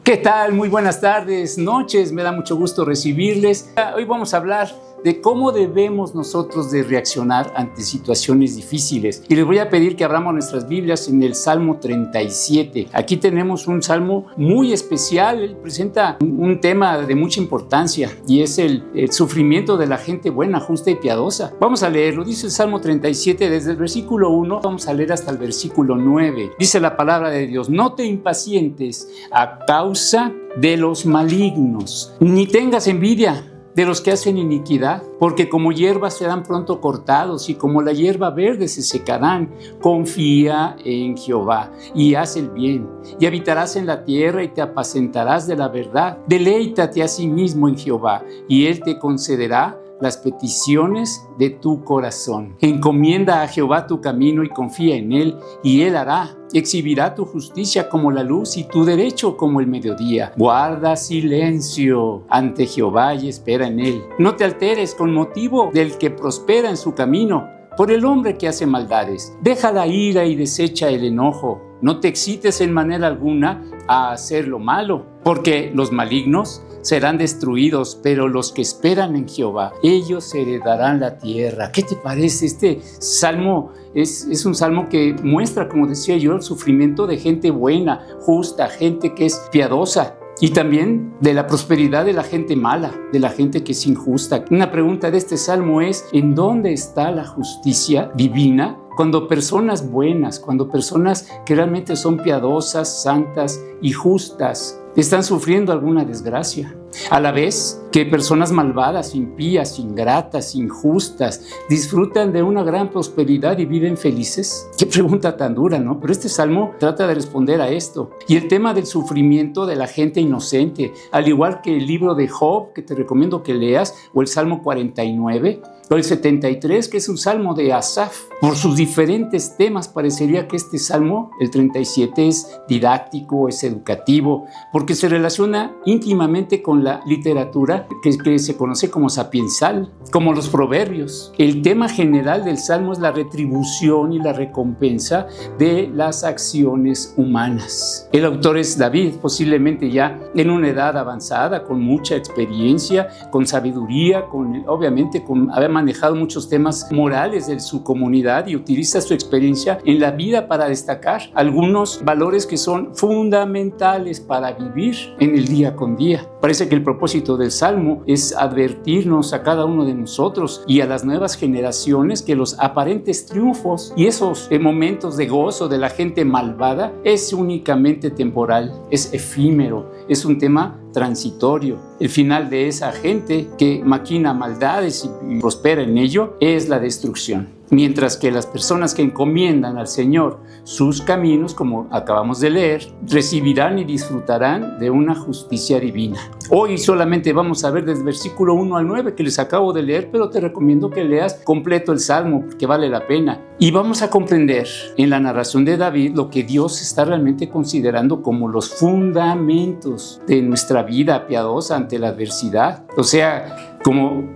¿Qué tal? Muy buenas tardes, noches, me da mucho gusto recibirles. Hoy vamos a hablar de cómo debemos nosotros de reaccionar ante situaciones difíciles. Y les voy a pedir que abramos nuestras Biblias en el Salmo 37. Aquí tenemos un salmo muy especial, él presenta un tema de mucha importancia y es el sufrimiento de la gente buena, justa y piadosa. Vamos a leerlo, dice el Salmo 37 desde el versículo 1, vamos a leer hasta el versículo 9. Dice la palabra de Dios: no te impacientes a causa de los malignos, ni tengas envidia de los que hacen iniquidad, porque como hierbas serán pronto cortados y como la hierba verde se secarán. Confía en Jehová y haz el bien, y habitarás en la tierra y te apacentarás de la verdad. Deleítate a sí mismo en Jehová, y Él te concederá las peticiones de tu corazón. Encomienda a Jehová tu camino y confía en Él, y Él hará. Exhibirá tu justicia como la luz y tu derecho como el mediodía. Guarda silencio ante Jehová y espera en Él. No te alteres con motivo del que prospera en su camino, por el hombre que hace maldades. Deja la ira y desecha el enojo. No te excites en manera alguna a hacer lo malo, porque los malignos serán destruidos, pero los que esperan en Jehová, ellos heredarán la tierra. ¿Qué te parece? Este salmo es un salmo que muestra, como decía yo, el sufrimiento de gente buena, justa, gente que es piadosa. Y también de la prosperidad de la gente mala, de la gente que es injusta. Una pregunta de este salmo es: ¿en dónde está la justicia divina? Cuando personas buenas, cuando personas que realmente son piadosas, santas y justas están sufriendo alguna desgracia, a la vez que personas malvadas, impías, ingratas, injustas disfrutan de una gran prosperidad y viven felices. Qué pregunta tan dura, ¿no? Pero este salmo trata de responder a esto. Y el tema del sufrimiento de la gente inocente, al igual que el libro de Job, que te recomiendo que leas, o el Salmo 49, o el 73, que es un salmo de Asaf. Por sus diferentes temas parecería que este salmo, el 37, es didáctico, es educativo, porque se relaciona íntimamente con la literatura que se conoce como sapiensal, como los proverbios. El tema general del salmo es la retribución y la recompensa de las acciones humanas. El autor es David, posiblemente ya en una edad avanzada, con mucha experiencia, con sabiduría, obviamente haber manejado muchos temas morales de su comunidad y utiliza su experiencia en la vida para destacar algunos valores que son fundamentales para vivir en el día con día. Parece que el propósito del Salmo es advertirnos a cada uno de nosotros y a las nuevas generaciones que los aparentes triunfos y esos momentos de gozo de la gente malvada es únicamente temporal, es efímero, es un tema transitorio. El final de esa gente que maquina maldades y prospera en ello es la destrucción. Mientras que las personas que encomiendan al Señor sus caminos, como acabamos de leer, recibirán y disfrutarán de una justicia divina. Hoy solamente vamos a ver desde el versículo 1 al 9 que les acabo de leer, pero te recomiendo que leas completo el Salmo porque vale la pena. Y vamos a comprender en la narración de David lo que Dios está realmente considerando como los fundamentos de nuestra vida piadosa ante la adversidad. O sea,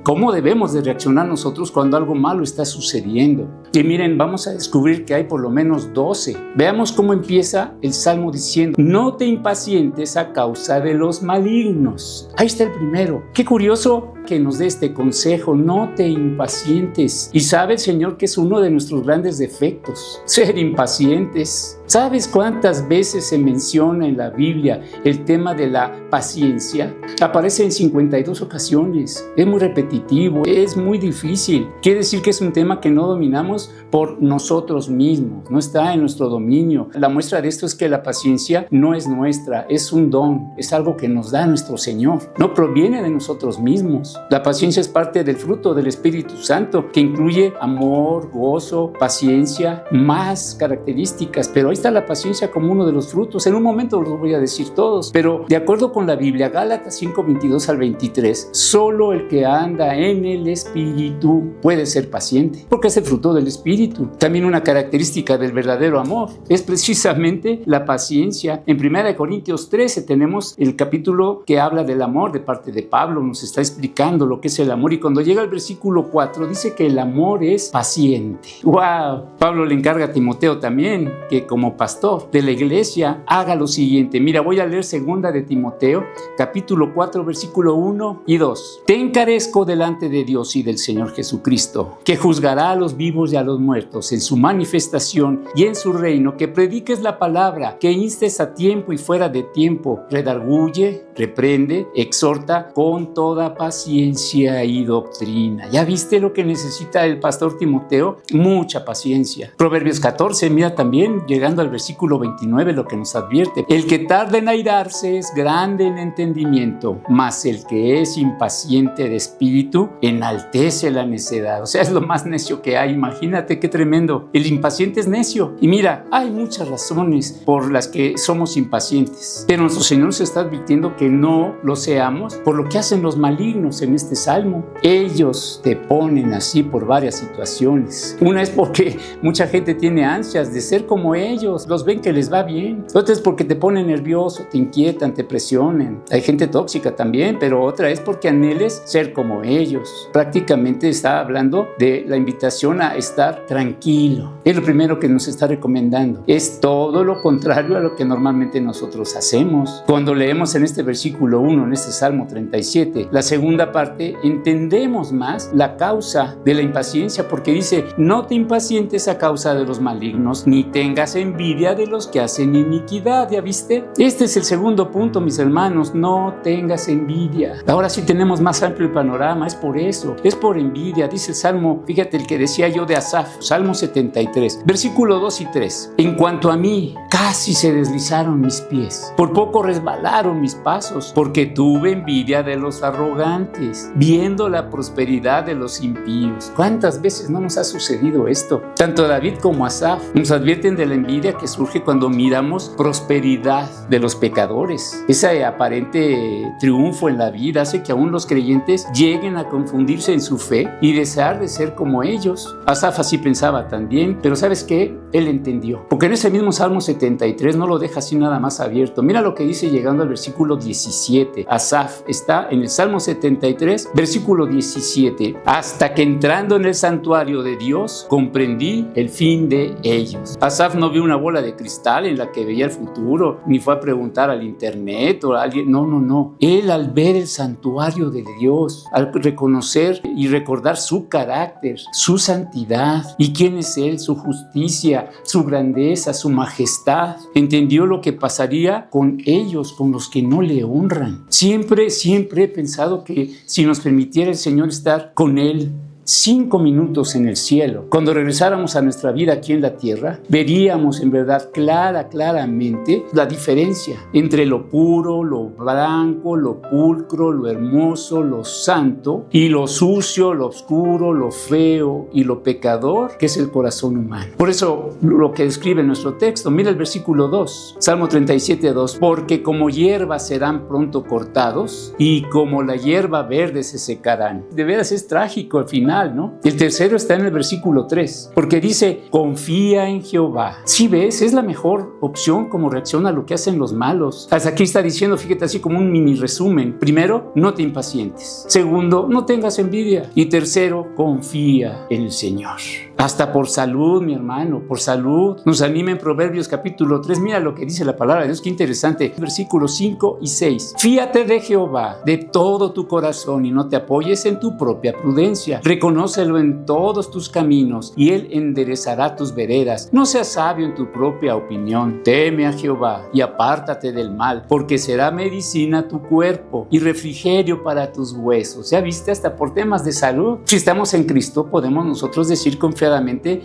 ¿cómo debemos de reaccionar nosotros cuando algo malo está sucediendo? Y miren, vamos a descubrir que hay por lo menos 12. Veamos cómo empieza el Salmo diciendo: no te impacientes a causa de los malignos. Ahí está el primero. Qué curioso que nos dé este consejo: no te impacientes. Y sabe el Señor que es uno de nuestros grandes defectos, ser impacientes. ¿Sabes cuántas veces se menciona en la Biblia el tema de la paciencia? Aparece en 52 ocasiones. Es muy repetitivo, es muy difícil. Quiere decir que es un tema que no dominamos por nosotros mismos, no está en nuestro dominio. La muestra de esto es que la paciencia no es nuestra, es un don, es algo que nos da nuestro Señor. No proviene de nosotros mismos. La paciencia es parte del fruto del Espíritu Santo, que incluye amor, gozo, paciencia, más características, pero ahí está la paciencia como uno de los frutos. En un momento los voy a decir todos, pero de acuerdo con la Biblia, Gálatas 5, 22 al 23, solo el que anda en el Espíritu puede ser paciente, porque es el fruto del Espíritu. También una característica del verdadero amor es precisamente la paciencia. En 1 Corintios 13 tenemos el capítulo que habla del amor de parte de Pablo, nos está explicando lo que es el amor, y cuando llega al versículo 4 dice que el amor es paciente. ¡Wow! Pablo le encarga a Timoteo también que como pastor de la iglesia haga lo siguiente. Mira, voy a leer 2 de Timoteo, capítulo 4, versículo 1 y 2. Te encarezco delante de Dios y del Señor Jesucristo, que juzgará a los vivos y a los muertos en su manifestación y en su reino, que prediques la palabra, que instes a tiempo y fuera de tiempo, redarguye, reprende, exhorta con toda paciencia y doctrina. ¿Ya viste lo que necesita el pastor Timoteo? Mucha paciencia. Proverbios 14, mira también, llegando al versículo 29, lo que nos advierte. El que tarda en airarse es grande en entendimiento, mas el que es impaciente de espíritu enaltece la necedad. O sea, es lo más necio que hay. Imagínate qué tremendo. El impaciente es necio. Y mira, hay muchas razones por las que somos impacientes, pero nuestro Señor nos está advirtiendo que no lo seamos por lo que hacen los malignos en este salmo. Ellos te ponen así por varias situaciones. Una es porque mucha gente tiene ansias de ser como ellos, los ven que les va bien. Otra es porque te ponen nervioso, te inquietan, te presionen. Hay gente tóxica también, pero otra es porque anheles ser como ellos. Prácticamente está hablando de la invitación a estar tranquilo. Es lo primero que nos está recomendando. Es todo lo contrario a lo que normalmente nosotros hacemos. Cuando leemos en este versículo 1, en este Salmo 37, la segunda parte, entendemos más la causa de la impaciencia, porque dice: no te impacientes a causa de los malignos, ni tengas envidia de los que hacen iniquidad. ¿Ya viste? Este es el segundo punto, mis hermanos, no tengas envidia. Ahora sí tenemos más amplio el panorama, es por eso, es por envidia. Dice el Salmo, fíjate el que decía yo de Asaf, Salmo 73, versículo 2 y 3. En cuanto a mí, casi se deslizaron mis pies, por poco resbalaron mis pasos, porque tuve envidia de los arrogantes, viendo la prosperidad de los impíos. ¿Cuántas veces no nos ha sucedido esto? Tanto David como Asaf nos advierten de la envidia que surge cuando miramos prosperidad de los pecadores. Ese aparente triunfo en la vida hace que aún los creyentes lleguen a confundirse en su fe y desear de ser como ellos. Asaf así pensaba también, pero ¿sabes qué? Él entendió, porque en ese mismo Salmo 73 no lo deja así nada más abierto. Mira lo que dice llegando al versículo 17. Asaf está en el Salmo 73, versículo 17. Hasta que entrando en el santuario de Dios, comprendí el fin de ellos. Asaf no vio una bola de cristal en la que veía el futuro, ni fue a preguntar al internet o a alguien. No. Él, al ver el santuario de Dios, al reconocer y recordar su carácter, su santidad y quién es Él, su justicia, su grandeza, su majestad, entendió lo que pasaría con ellos, con los que no le honran. Siempre he pensado que si nos permitiera el Señor estar con Él 5 minutos en el cielo, cuando regresáramos a nuestra vida aquí en la tierra, veríamos en verdad claramente la diferencia entre lo puro, lo blanco, lo pulcro, lo hermoso, lo santo, y lo sucio, lo oscuro, lo feo y lo pecador que es el corazón humano. Por eso lo que describe nuestro texto, mira el versículo 2, Salmo 37, 2, porque como hierba serán pronto cortados y como la hierba verde se secarán. De veras es trágico al final, ¿no? El tercero está en el versículo 3, porque dice: confía en Jehová. Si ves, es la mejor opción como reacción a lo que hacen los malos. Hasta aquí está diciendo, fíjate, así como un mini resumen. Primero, no te impacientes. Segundo, no tengas envidia. Y tercero, confía en el Señor. Hasta por salud, mi hermano, por salud. Nos anima en Proverbios capítulo 3. Mira lo que dice la palabra de Dios, qué interesante. Versículos 5 y 6. Fíate de Jehová de todo tu corazón y no te apoyes en tu propia prudencia. Reconócelo en todos tus caminos y Él enderezará tus veredas. No seas sabio en tu propia opinión. Teme a Jehová y apártate del mal, porque será medicina a tu cuerpo y refrigerio para tus huesos. ¿Ya viste? Hasta por temas de salud. Si estamos en Cristo, podemos nosotros decir confiadamente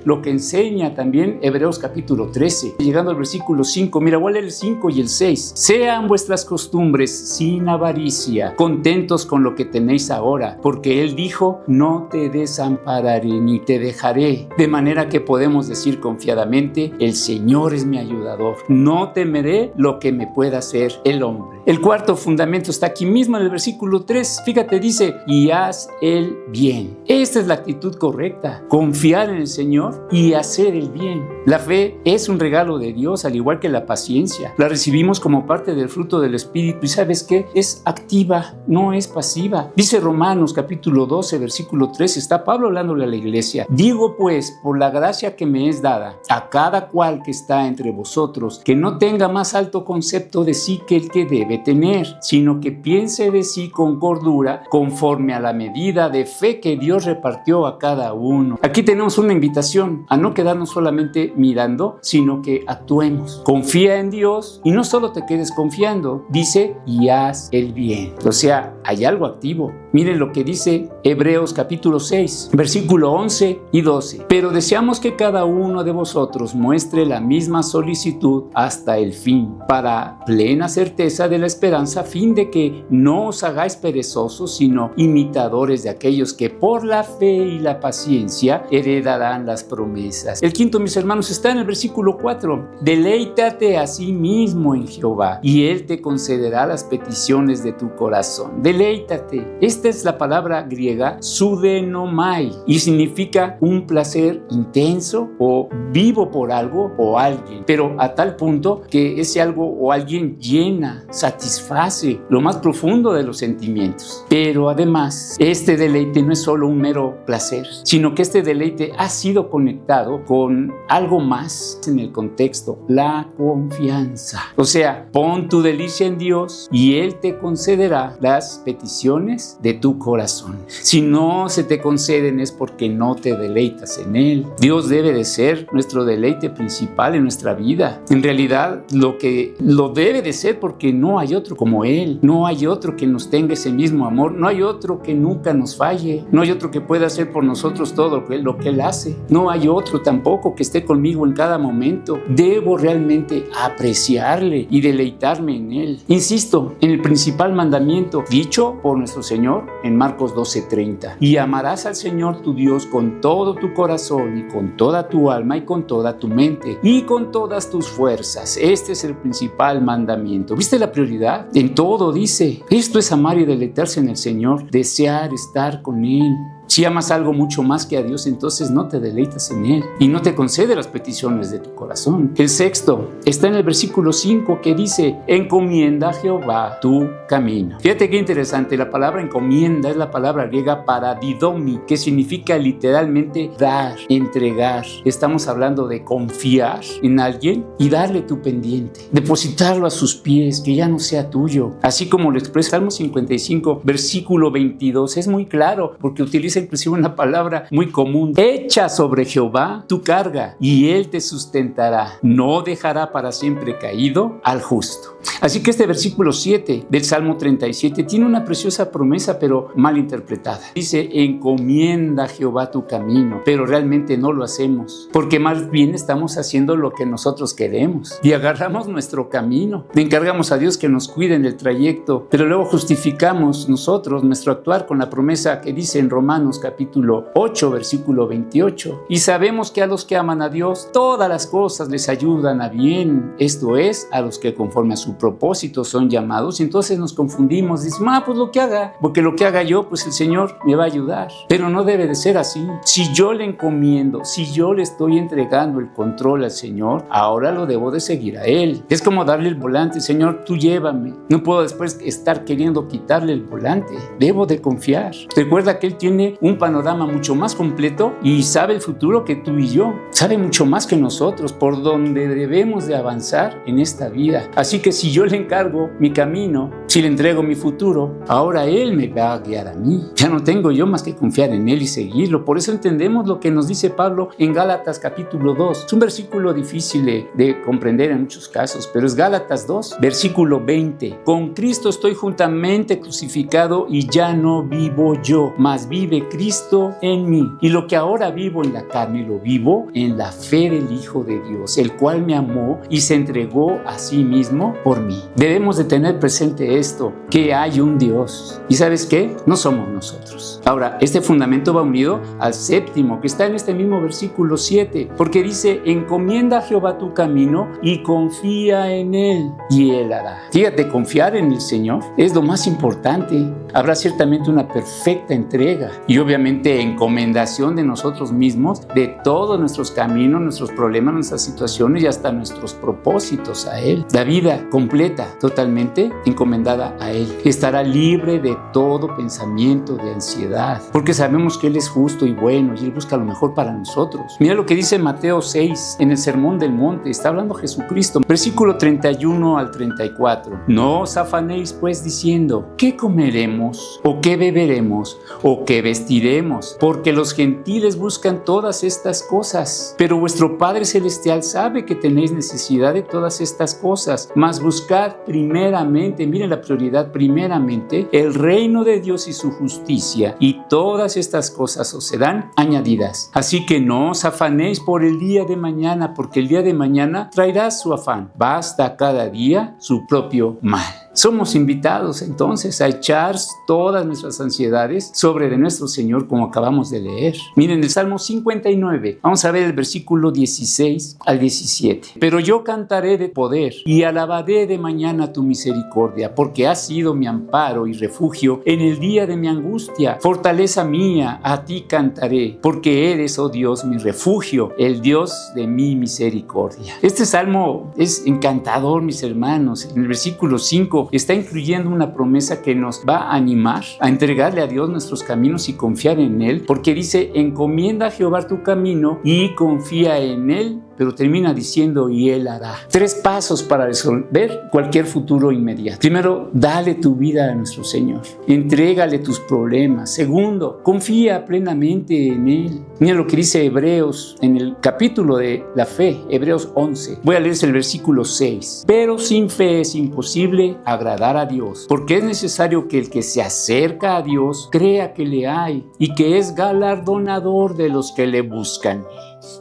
lo que enseña también Hebreos capítulo 13. Llegando al versículo 5, mira, voy a leer el 5 y el 6. Sean vuestras costumbres sin avaricia, contentos con lo que tenéis ahora, porque Él dijo: no te desampararé ni te dejaré. De manera que podemos decir confiadamente: el Señor es mi ayudador, no temeré lo que me pueda hacer el hombre. El cuarto fundamento está aquí mismo en el versículo 3. Fíjate, dice, y haz el bien. Esta es la actitud correcta, confiar en el Señor y hacer el bien. La fe es un regalo de Dios, al igual que la paciencia. La recibimos como parte del fruto del Espíritu y ¿sabes qué? Es activa, no es pasiva. Dice Romanos capítulo 12, versículo 3, está Pablo hablándole a la iglesia. Digo pues, por la gracia que me es dada, a cada cual que está entre vosotros, que no tenga más alto concepto de sí que el que debe tener, sino que piense de sí con cordura, conforme a la medida de fe que Dios repartió a cada uno. Aquí tenemos una invitación a no quedarnos solamente mirando, sino que actuemos. Confía en Dios y no solo te quedes confiando, dice, y haz el bien. O sea, hay algo activo. Miren lo que dice Hebreos capítulo 6, versículo 11 y 12. Pero deseamos que cada uno de vosotros muestre la misma solicitud hasta el fin, para plena certeza de la esperanza, a fin de que no os hagáis perezosos, sino imitadores de aquellos que por la fe y la paciencia heredarán las promesas. El quinto, mis hermanos, está en el versículo 4. Deleítate a sí mismo en Jehová, y Él te concederá las peticiones de tu corazón. Deleítate. Esta es la palabra griega sudenomai y significa un placer intenso o vivo por algo o alguien, pero a tal punto que ese algo o alguien llena, satisface lo más profundo de los sentimientos. Pero además, este deleite no es solo un mero placer, sino que este deleite ha sido conectado con algo más en el contexto, la confianza. O sea, pon tu delicia en Dios y Él te concederá las peticiones de tu corazón. Si no se te conceden es porque no te deleitas en Él. Dios debe de ser nuestro deleite principal en nuestra vida. En realidad, lo debe de ser porque no hay otro como Él. No hay otro que nos tenga ese mismo amor. No hay otro que nunca nos falle. No hay otro que pueda hacer por nosotros todo lo que Él hace. No hay otro tampoco que esté conmigo en cada momento. Debo realmente apreciarle y deleitarme en Él. Insisto, en el principal mandamiento dicho por nuestro Señor en Marcos 12:30. Y amarás al Señor tu Dios con todo tu corazón y con toda tu alma y con toda tu mente y con todas tus fuerzas. Este es el principal mandamiento. ¿Viste la prioridad? En todo dice, esto es amar y deleitarse en el Señor, desear estar con Él. Si amas algo mucho más que a Dios, entonces no te deleitas en Él y no te concede las peticiones de tu corazón. El sexto está en el versículo 5 que dice, encomienda a Jehová tu camino. Fíjate qué interesante, la palabra encomienda es la palabra griega paradidomi, que significa literalmente dar, entregar. Estamos hablando de confiar en alguien y darle tu pendiente, depositarlo a sus pies, que ya no sea tuyo. Así como lo expresa Salmo 55, versículo 22, es muy claro porque utiliza inclusive una palabra muy común. Echa sobre Jehová tu carga y Él te sustentará. No dejará para siempre caído al justo. Así que este versículo 7 del Salmo 37 tiene una preciosa promesa, pero mal interpretada. Dice, encomienda a Jehová tu camino, pero realmente no lo hacemos, porque más bien estamos haciendo lo que nosotros queremos y agarramos nuestro camino. Le encargamos a Dios que nos cuide en el trayecto, pero luego justificamos nosotros nuestro actuar con la promesa que dice en Romanos capítulo 8, versículo 28. Y sabemos que a los que aman a Dios, todas las cosas les ayudan a bien. Esto es, a los que conforme a su propósito son llamados. Y entonces nos confundimos. Decimos, pues lo que haga, porque lo que haga yo, pues el Señor me va a ayudar. Pero no debe de ser así. Si yo le encomiendo, si yo le estoy entregando el control al Señor, ahora lo debo de seguir a Él. Es como darle el volante. Señor, tú llévame. No puedo después estar queriendo quitarle el volante. Debo de confiar. Recuerda que Él tiene un panorama mucho más completo y sabe el futuro que tú y yo. Sabe mucho más que nosotros por donde debemos de avanzar en esta vida. Así que si yo le encargo mi camino, si le entrego mi futuro, ahora Él me va a guiar a mí. Ya no tengo yo más que confiar en Él y seguirlo. Por eso entendemos lo que nos dice Pablo en Gálatas capítulo 2. Es un versículo difícil de comprender en muchos casos, pero es Gálatas 2, versículo 20. Con Cristo estoy juntamente crucificado y ya no vivo yo, mas vive Cristo en mí. Y lo que ahora vivo en la carne, lo vivo en la fe del Hijo de Dios, el cual me amó y se entregó a sí mismo por mí. Debemos de tener presente esto, que hay un Dios. ¿Y sabes qué? No somos nosotros. Ahora, este fundamento va unido al séptimo, que está en este mismo versículo 7, porque dice, encomienda a Jehová tu camino y confía en Él, y Él hará. Fíjate, confiar en el Señor es lo más importante. Habrá ciertamente una perfecta entrega y obviamente encomendación de nosotros mismos, de todos nuestros caminos, nuestros problemas, nuestras situaciones y hasta nuestros propósitos a Él. La vida completa, totalmente encomendada a Él. Estará libre de todo pensamiento de ansiedad, porque sabemos que Él es justo y bueno y Él busca lo mejor para nosotros. Mira lo que dice Mateo 6 en el Sermón del Monte. Está hablando Jesucristo, versículo 31 al 34. No os afanéis pues diciendo, ¿qué comeremos? ¿O qué beberemos? ¿O qué vestiremos? Porque los gentiles buscan todas estas cosas, pero vuestro Padre Celestial sabe que tenéis necesidad de todas estas cosas. Mas buscad primeramente, miren la prioridad, primeramente el reino de Dios y su justicia, y todas estas cosas os serán añadidas. Así que no os afanéis por el día de mañana, porque el día de mañana traerá su afán. Basta cada día su propio mal. Somos invitados entonces a echar todas nuestras ansiedades sobre de nuestro Señor, como acabamos de leer. Miren el Salmo 59, vamos a ver el versículo 16 al 17. Pero yo cantaré de poder y alabaré de mañana tu misericordia, porque has sido mi amparo y refugio en el día de mi angustia. Fortaleza mía, a ti cantaré, porque eres, oh Dios, mi refugio, el Dios de mi misericordia. Este salmo es encantador, mis hermanos. En el versículo 5 está incluyendo una promesa que nos va a animar a entregarle a Dios nuestros caminos y confiar en Él, porque dice, encomienda a Jehová tu camino y confía en Él, pero termina diciendo, y Él hará. 3 pasos para resolver cualquier futuro inmediato. Primero, dale tu vida a nuestro Señor. Entrégale tus problemas. Segundo, confía plenamente en Él. Mira lo que dice Hebreos en el capítulo de la fe, Hebreos 11. Voy a leer el versículo 6. Pero sin fe es imposible agradar a Dios, porque es necesario que el que se acerca a Dios crea que le hay y que es galardonador de los que le buscan.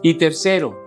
Y tercero,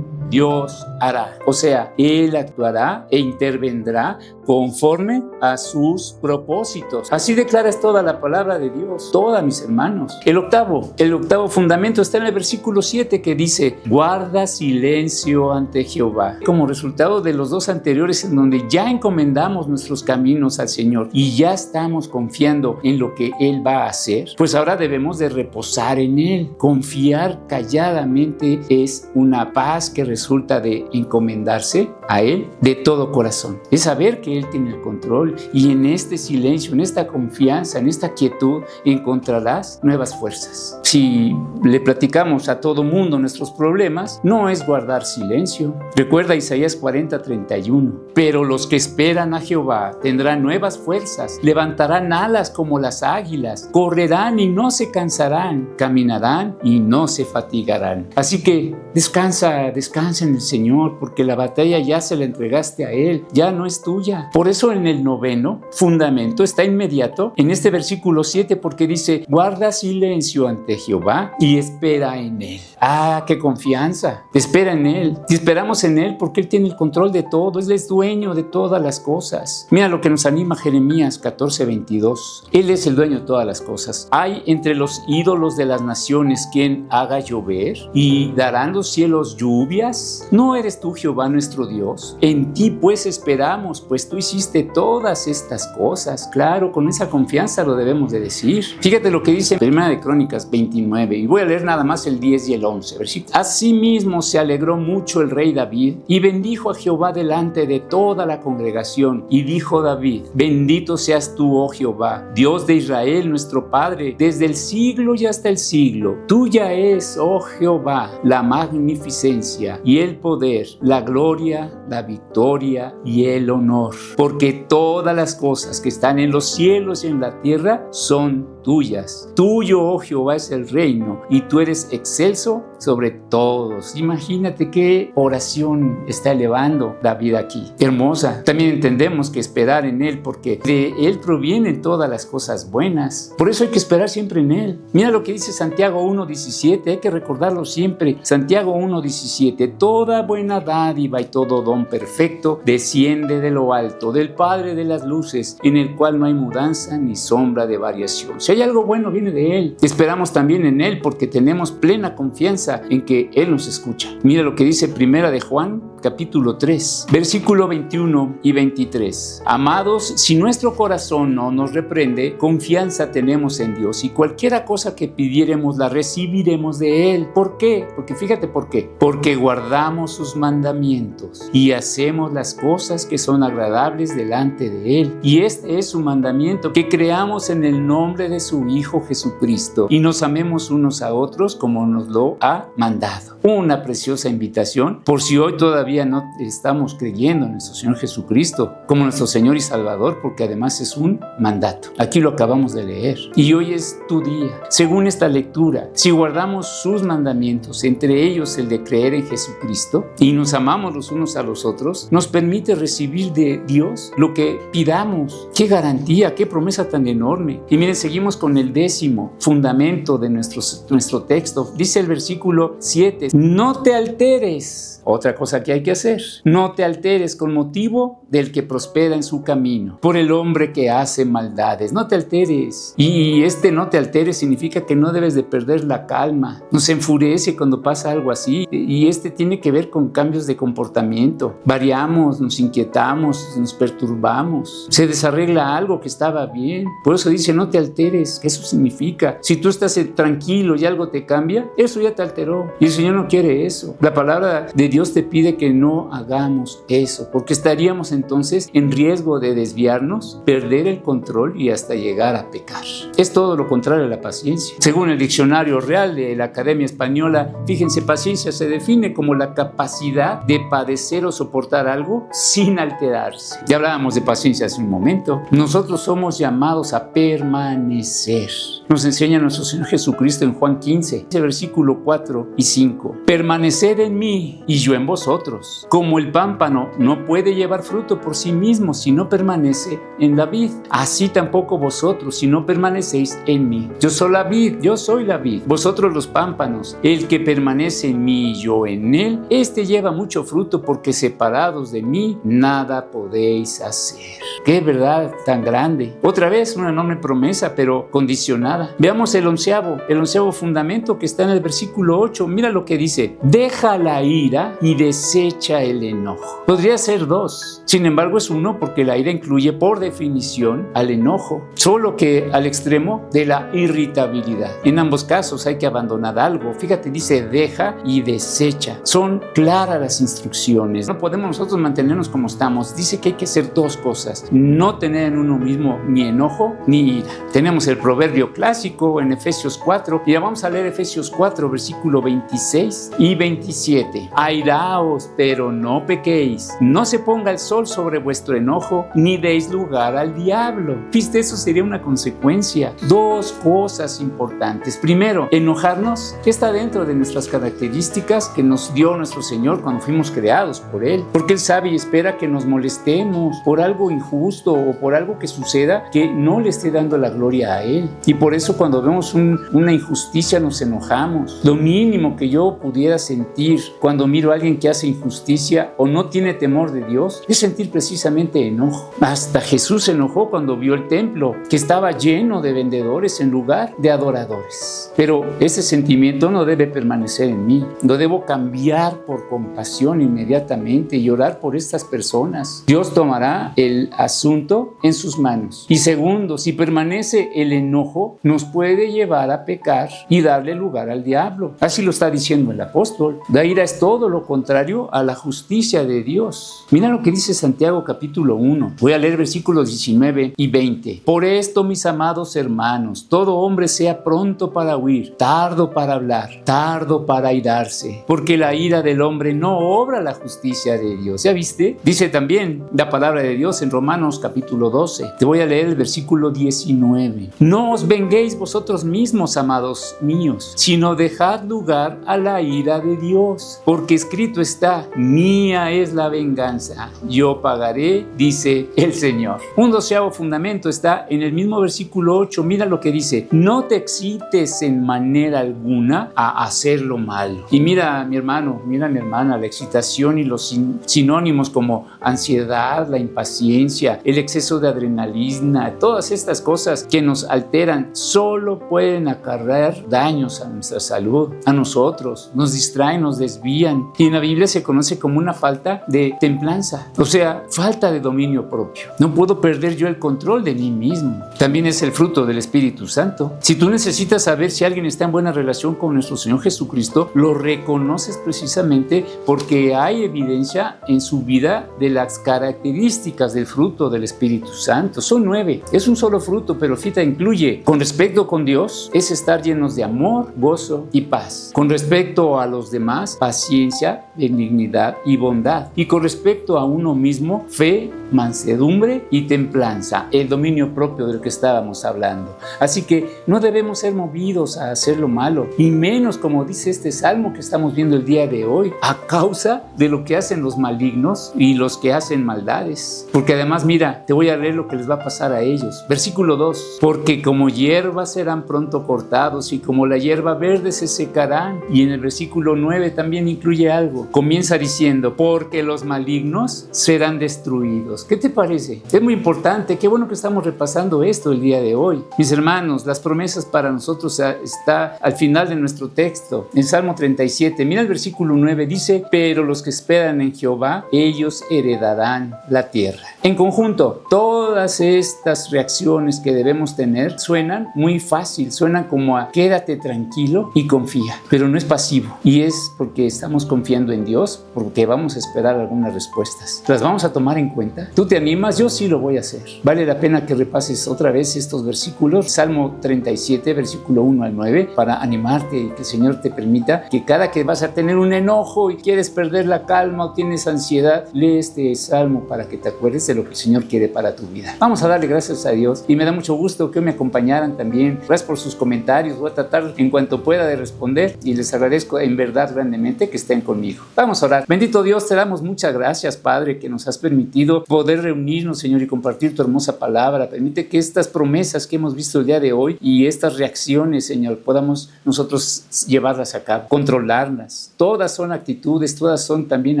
Dios hará, o sea, Él actuará e intervendrá conforme a sus propósitos. Así declaras toda la palabra de Dios, toda, mis hermanos. El octavo fundamento está en el versículo 7, que dice, guarda silencio ante Jehová. Como resultado de los 2 anteriores, en donde ya encomendamos nuestros caminos al Señor y ya estamos confiando en lo que Él va a hacer, pues ahora debemos de reposar en Él. Confiar calladamente es una paz que resulta de encomendarse a Él de todo corazón. Es saber que Él tiene el control, y en este silencio, en esta confianza, en esta quietud, encontrarás nuevas fuerzas. Si le platicamos a todo mundo nuestros problemas, no es guardar silencio. Recuerda Isaías 40:31. Pero los que esperan a Jehová tendrán nuevas fuerzas, levantarán alas como las águilas, correrán y no se cansarán, caminarán y no se fatigarán. Así que descansa en el Señor, porque la batalla ya se la entregaste a Él, ya no es tuya. Por eso en el 9º fundamento está inmediato en este versículo 7, porque dice, guarda silencio ante Jehová y espera en Él. ¡Ah, qué confianza! Espera en Él. Y esperamos en Él porque Él tiene el control de todo. Él es dueño de todas las cosas. Mira lo que nos anima Jeremías 14:22. Él es el dueño de todas las cosas. Hay entre los ídolos de las naciones quien haga llover y darán los cielos lluvias. ¿No eres tú, Jehová, nuestro Dios? En ti pues esperamos, pues tú hiciste todas estas cosas. Claro, con esa confianza lo debemos de decir. Fíjate lo que dice en 1 de Crónicas 29, y voy a leer nada más el 10 y el 11 versículos. Asimismo se alegró mucho el rey David y bendijo a Jehová delante de toda la congregación, y dijo David, bendito seas tú, oh Jehová, Dios de Israel, nuestro Padre, desde el siglo y hasta el siglo. Tuya es, oh Jehová, la magnificencia y el poder, la gloria, la victoria y el honor, porque todas las cosas que están en los cielos y en la tierra son tuyas. Tuyo, oh Jehová, es el reino, y tú eres excelso sobre todos. Imagínate qué oración está elevando David aquí. Hermosa. También entendemos que esperar en Él, porque de Él provienen todas las cosas buenas. Por eso hay que esperar siempre en Él. Mira lo que dice Santiago 1:17, hay que recordarlo siempre. Santiago 1:17, toda buena dádiva y todo don perfecto desciende de lo alto, del Padre de las luces, en el cual no hay mudanza ni sombra de variación. Si hay algo bueno, viene de Él. Esperamos también en Él porque tenemos plena confianza en que Él nos escucha. Mira lo que dice Primera de Juan, capítulo 3, versículo 21 y 23. Amados, si nuestro corazón no nos reprende, confianza tenemos en Dios, y cualquiera cosa que pidiéremos la recibiremos de Él. ¿Por qué? Porque fíjate por qué. Porque guardamos sus mandamientos y hacemos las cosas que son agradables delante de Él. Y este es su mandamiento, que creamos en el nombre de su Hijo Jesucristo y nos amemos unos a otros como nos lo ha mandado. Una preciosa invitación, por si hoy todavía no estamos creyendo en nuestro Señor Jesucristo como nuestro Señor y Salvador, porque además es un mandato. Aquí lo acabamos de leer. Y hoy es tu día. Según esta lectura, si guardamos sus mandamientos, entre ellos el de creer en Jesucristo, y nos amamos los unos a los otros, nos permite recibir de Dios lo que pidamos. ¡Qué garantía! ¡Qué promesa tan enorme! Y miren, seguimos con el 10º fundamento de nuestro texto. Dice el versículo 7, no te alteres. Otra cosa que hay que hacer. No te alteres con motivo del que prospera en su camino, por el hombre que hace maldades. No te alteres. Y no te alteres significa que no debes de perder la calma. Nos enfurece cuando pasa algo así. Y tiene que ver con cambios de comportamiento. Variamos, nos inquietamos, nos perturbamos. Se desarregla algo que estaba bien. Por eso dice, no te alteres. ¿Qué eso significa? Si tú estás tranquilo y algo te cambia, eso ya te alteró. Y el Señor no quiere eso. La palabra de Dios te pide que no hagamos eso, porque estaríamos entonces en riesgo de desviarnos, perder el control y hasta llegar a pecar. Es todo lo contrario a la paciencia. Según el diccionario real de la Academia Española, fíjense, paciencia se define como la capacidad de padecer o soportar algo sin alterarse. Ya hablábamos de paciencia hace un momento. Nosotros somos llamados a permanecer. Nos enseña nuestro Señor Jesucristo en Juan 15, versículo 4 y 5. Permaneced en mí y yo en vosotros. Como el pámpano no puede llevar fruto por sí mismo si no permanece en la vid, así tampoco vosotros si no permanecéis en mí. Yo soy la vid, vosotros los pámpanos. El que permanece en mí y yo en él, lleva mucho fruto, porque separados de mí nada podéis hacer. ¡Qué verdad tan grande! Otra vez una enorme promesa, pero condicionada. Veamos el onceavo fundamento que está en el versículo 8. Mira lo que dice: deja la ira y desecha el enojo. Podría ser dos, sin embargo es uno, porque la ira incluye por definición al enojo, solo que al extremo de la irritabilidad. En ambos casos hay que abandonar algo. Fíjate, dice deja y desecha. Son claras las instrucciones. No podemos nosotros mantenernos como estamos. Dice que hay que hacer dos cosas: no tener en uno mismo ni enojo ni ira. Tenemos el proverbio clásico en Efesios 4, y ya vamos a leer Efesios 4, versículo 26 y 27. Airaos, pero no pequéis. No se ponga el sol sobre vuestro enojo, ni deis lugar al diablo. ¿Viste? Eso sería una consecuencia. Dos cosas importantes. Primero, enojarnos, que está dentro de nuestras características que nos dio nuestro Señor cuando fuimos creados por Él. Porque Él sabe y espera que nos molestemos por algo injusto o por algo que suceda que no le esté dando la gloria a Él. Y por eso cuando vemos una injusticia nos enojamos. Lo mínimo que yo pudiera sentir cuando miro a alguien que hace injusticia o no tiene temor de Dios es sentir precisamente enojo. Hasta Jesús se enojó cuando vio el templo, que estaba lleno de vendedores en lugar de adoradores. Pero ese sentimiento no debe permanecer en mí. Lo debo cambiar por compasión inmediatamente y orar por estas personas. Dios tomará el asunto en sus manos. Y segundo, si permanece el enojo, nos puede llevar a pecar y darle lugar al diablo. Así lo está diciendo el apóstol. La ira es todo lo contrario a la justicia de Dios. Mira lo que dice Santiago capítulo 1. Voy a leer versículos 19 y 20. Por esto, mis amados hermanos, todo hombre sea pronto para huir, tardo para hablar, tardo para airarse, porque la ira del hombre no obra la justicia de Dios. ¿Ya viste? Dice también la palabra de Dios en Romanos capítulo 12. Te voy a leer el versículo 19. No os venguéis vosotros mismos, amados míos, sino dejad lugar a la ira de Dios, porque escrito está: mía es la venganza, yo pagaré, dice el Señor. Un 12º fundamento está en el mismo versículo 8. Mira lo que dice: no te excites en manera alguna a hacer lo malo. Y mira, mi hermano, mira, mi hermana, la excitación y los sinónimos como ansiedad, la impaciencia, el exceso de adrenalina, todas estas cosas que nos alteran solo pueden acarrear daños a nuestra salud, a nosotros, nos distraen, nos desvían, y en la Biblia se conoce como una falta de templanza, o sea, falta de dominio propio. No puedo perder yo el control de mí mismo. También es el fruto del Espíritu Santo. Si tú necesitas saber si alguien está en buena relación con nuestro Señor Jesucristo, lo reconoces precisamente porque hay evidencia en su vida de las características del fruto del Espíritu Santo. Son 9, es un solo fruto, pero fíjate, incluye: con respecto con Dios, es estar llenos de amor, gozo y paz; con respecto a los demás, paciencia, benignidad y bondad; y con respecto a uno mismo, fe, mansedumbre y templanza, el dominio propio del que estábamos hablando. Así que no debemos ser movidos a hacer lo malo, y menos, como dice este salmo que estamos viendo el día de hoy, a causa de lo que hacen los malignos y los que hacen maldades. Porque además, mira, te voy a leer lo que les va a pasar a ellos. Versículo 2: porque como hierba serán pronto cortados, y como la hierba verde se secarán. Y en el versículo 9 también incluye algo. Comienza diciendo: porque los malignos serán destruidos. ¿Qué te parece? Es muy importante. Qué bueno que estamos repasando esto el día de hoy. Mis hermanos, las promesas para nosotros está al final de nuestro texto, en Salmo 37. Mira el versículo 9, dice: pero los que esperan en Jehová, ellos heredarán la tierra. En conjunto, todas estas reacciones que debemos tener suenan muy fácil, suenan como a quédate tranquilo y confía, pero no es pasivo, y es porque estamos confiando en Dios, porque vamos a esperar algunas respuestas. ¿Las vamos a tomar en cuenta? ¿Tú te animas? Yo sí lo voy a hacer. Vale la pena que repases otra vez estos versículos, Salmo 37, versículo 1 al 9, para animarte y que el Señor te permita que cada que vas a tener un enojo y quieres perder la calma o tienes ansiedad, lee este salmo para que te acuerdes de lo que el Señor quiere para tu vida. Vamos a darle gracias a Dios, y me da mucho gusto que me acompañaran también. Gracias por sus comentarios. Voy a tratar en cuanto pueda de responder, y les agradezco en verdad grandemente que estén conmigo. Vamos a orar. Bendito Dios, te damos muchas gracias, Padre, que nos has permitido poder reunirnos, Señor, y compartir tu hermosa palabra. Permite que estas promesas que hemos visto el día de hoy y estas reacciones, Señor, podamos nosotros llevarlas a cabo, controlarlas. Todas son actitudes, todas son también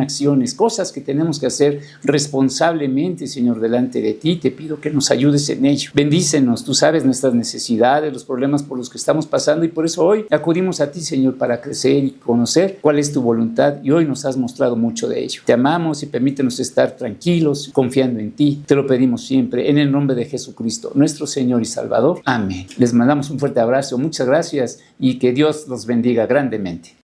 acciones, cosas que tenemos que hacer responsablemente, Señor, delante de ti. Te pido que nos ayudes en ello. Bendícenos, tú sabes nuestras necesidades, los problemas por los que estamos pasando, y por eso hoy acudimos a ti, Señor, para crecer y conocer cuál es tu voluntad, y hoy nos has mostrado mucho de ello. Te amamos y permítenos estar tranquilos, confiando en ti. Te lo pedimos siempre en el nombre de Jesucristo, nuestro Señor y Salvador. Amén. Les mandamos un fuerte abrazo, muchas gracias, y que Dios los bendiga grandemente.